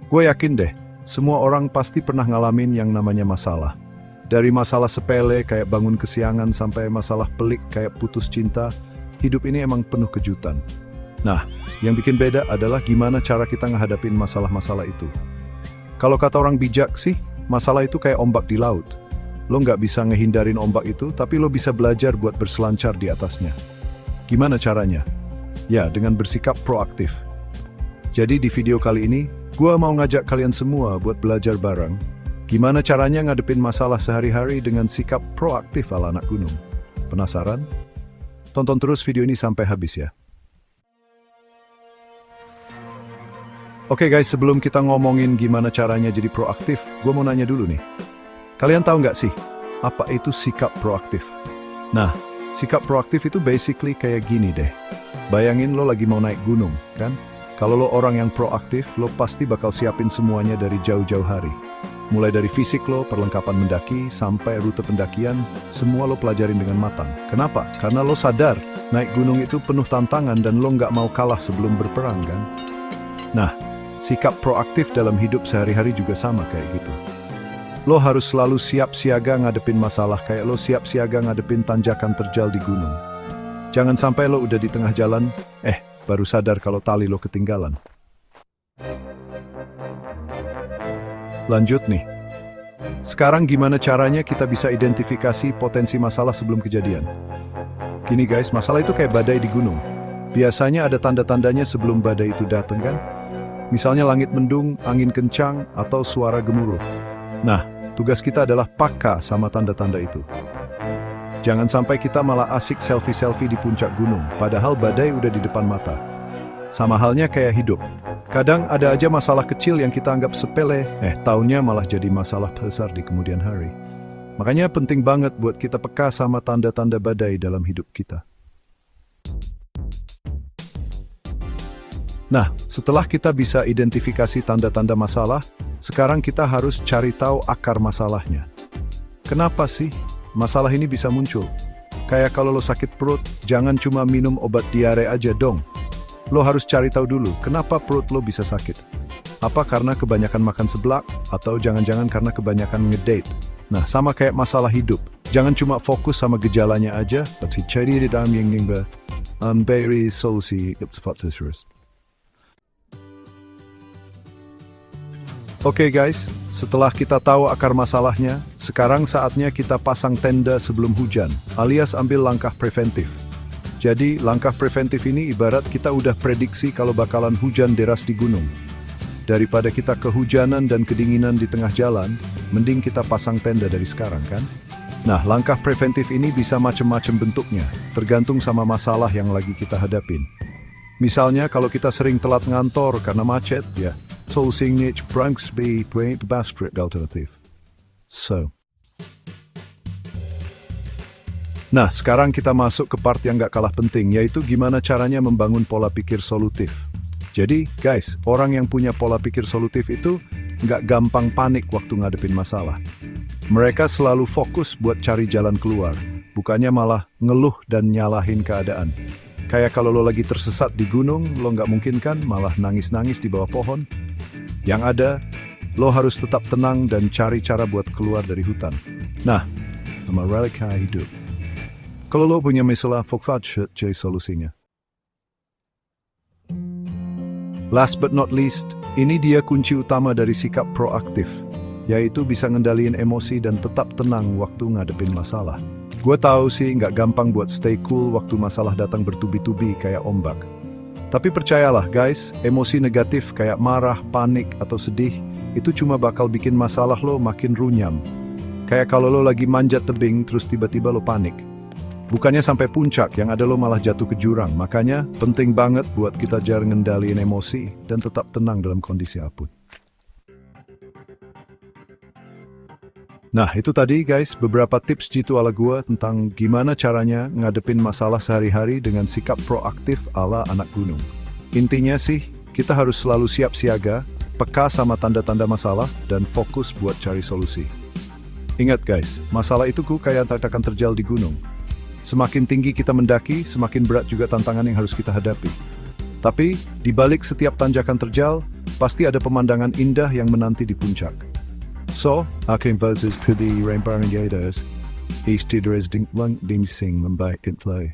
Gue yakin deh, semua orang pasti pernah ngalamin yang namanya masalah. Dari masalah sepele kayak bangun kesiangan sampai masalah pelik kayak putus cinta, hidup ini emang penuh kejutan. Nah, yang bikin beda adalah gimana cara kita ngehadapin masalah-masalah itu. Kalau kata orang bijak sih, masalah itu kayak ombak di laut. Lo nggak bisa ngehindarin ombak itu, tapi lo bisa belajar buat berselancar di atasnya. Gimana caranya? Ya, dengan bersikap proaktif. Jadi di video kali ini, gua mau ngajak kalian semua buat belajar bareng gimana caranya ngadepin masalah sehari-hari dengan sikap proaktif ala anak gunung. Penasaran? Tonton terus video ini sampai habis ya. Oke guys, sebelum kita ngomongin gimana caranya jadi proaktif, gua mau nanya dulu nih. Kalian tahu nggak sih, apa itu sikap proaktif? Nah, sikap proaktif itu basically kayak gini deh. Bayangin lo lagi mau naik gunung, kan? Kalau lo orang yang proaktif, lo pasti bakal siapin semuanya dari jauh-jauh hari. Mulai dari fisik lo, perlengkapan mendaki, sampai rute pendakian, semua lo pelajarin dengan matang. Kenapa? Karena lo sadar, naik gunung itu penuh tantangan dan lo nggak mau kalah sebelum berperang, kan? Nah, sikap proaktif dalam hidup sehari-hari juga sama kayak gitu. Lo harus selalu siap siaga ngadepin masalah kayak lo siap siaga ngadepin tanjakan terjal di gunung. Jangan sampai lo udah di tengah jalan, baru sadar kalau tali lo ketinggalan. Lanjut nih. Sekarang gimana caranya kita bisa identifikasi potensi masalah sebelum kejadian? Gini guys, masalah itu kayak badai di gunung. Biasanya ada tanda-tandanya sebelum badai itu datang kan? Misalnya langit mendung, angin kencang, atau suara gemuruh. Nah, tugas kita adalah peka sama tanda-tanda itu. Jangan sampai kita malah asik selfie-selfie di puncak gunung, padahal badai udah di depan mata. Sama halnya kayak hidup. Kadang ada aja masalah kecil yang kita anggap sepele, taunya malah jadi masalah besar di kemudian hari. Makanya penting banget buat kita peka sama tanda-tanda badai dalam hidup kita. Nah, setelah kita bisa identifikasi tanda-tanda masalah, sekarang kita harus cari tahu akar masalahnya. Kenapa sih masalah ini bisa muncul? Kayak kalau lo sakit perut, jangan cuma minum obat diare aja dong. Lo harus cari tahu dulu, kenapa perut lo bisa sakit. Apa karena kebanyakan makan seblak, atau jangan-jangan karena kebanyakan ngedate. Nah, sama kayak masalah hidup. Jangan cuma fokus sama gejalanya aja, tapi cari di dalam yang beri solusi cepat sesuai. Oke guys, setelah kita tahu akar masalahnya, sekarang saatnya kita pasang tenda sebelum hujan, alias ambil langkah preventif. Jadi, langkah preventif ini ibarat kita udah prediksi kalau bakalan hujan deras di gunung. Daripada kita kehujanan dan kedinginan di tengah jalan, mending kita pasang tenda dari sekarang kan? Nah, langkah preventif ini bisa macam-macam bentuknya, tergantung sama masalah yang lagi kita hadapin. Misalnya, kalau kita sering telat ngantor karena macet, ya, solusinya Branksby Bastrit alternatif. Nah, sekarang kita masuk ke part yang gak kalah penting, yaitu gimana caranya membangun pola pikir solutif. Jadi, guys, orang yang punya pola pikir solutif itu gak gampang panik waktu ngadepin masalah. Mereka selalu fokus buat cari jalan keluar, bukannya malah ngeluh dan nyalahin keadaan. Kayak kalau lo lagi tersesat di gunung, lo gak mungkin kan malah nangis-nangis di bawah pohon. Yang ada, lo harus tetap tenang dan cari cara buat keluar dari hutan. Nah, sama relika hidup. Kalau lo punya masalah, fokus cari solusinya. Last but not least, ini dia kunci utama dari sikap proaktif, yaitu bisa ngendaliin emosi dan tetap tenang waktu ngadepin masalah. Gue tahu sih nggak gampang buat stay cool waktu masalah datang bertubi-tubi kayak ombak. Tapi percayalah guys, emosi negatif kayak marah, panik, atau sedih, itu cuma bakal bikin masalah lo makin runyam. Kayak kalau lo lagi manjat tebing terus tiba-tiba lo panik. Bukannya sampai puncak, yang ada lo malah jatuh ke jurang. Makanya penting banget buat kita jarang ngendaliin emosi dan tetap tenang dalam kondisi apapun. Nah, itu tadi guys, beberapa tips jitu ala gua tentang gimana caranya ngadepin masalah sehari-hari dengan sikap proaktif ala anak gunung. Intinya sih, kita harus selalu siap siaga, peka sama tanda-tanda masalah, dan fokus buat cari solusi. Ingat guys, masalah itu kayak tantangan terjal di gunung. Semakin tinggi kita mendaki, semakin berat juga tantangan yang harus kita hadapi. Tapi, di balik setiap tanjakan terjal, pasti ada pemandangan indah yang menanti di puncak. So, aking voters to the Rainbow Invaders, East Tidris Dinklang Dingsing Membaik Intlay.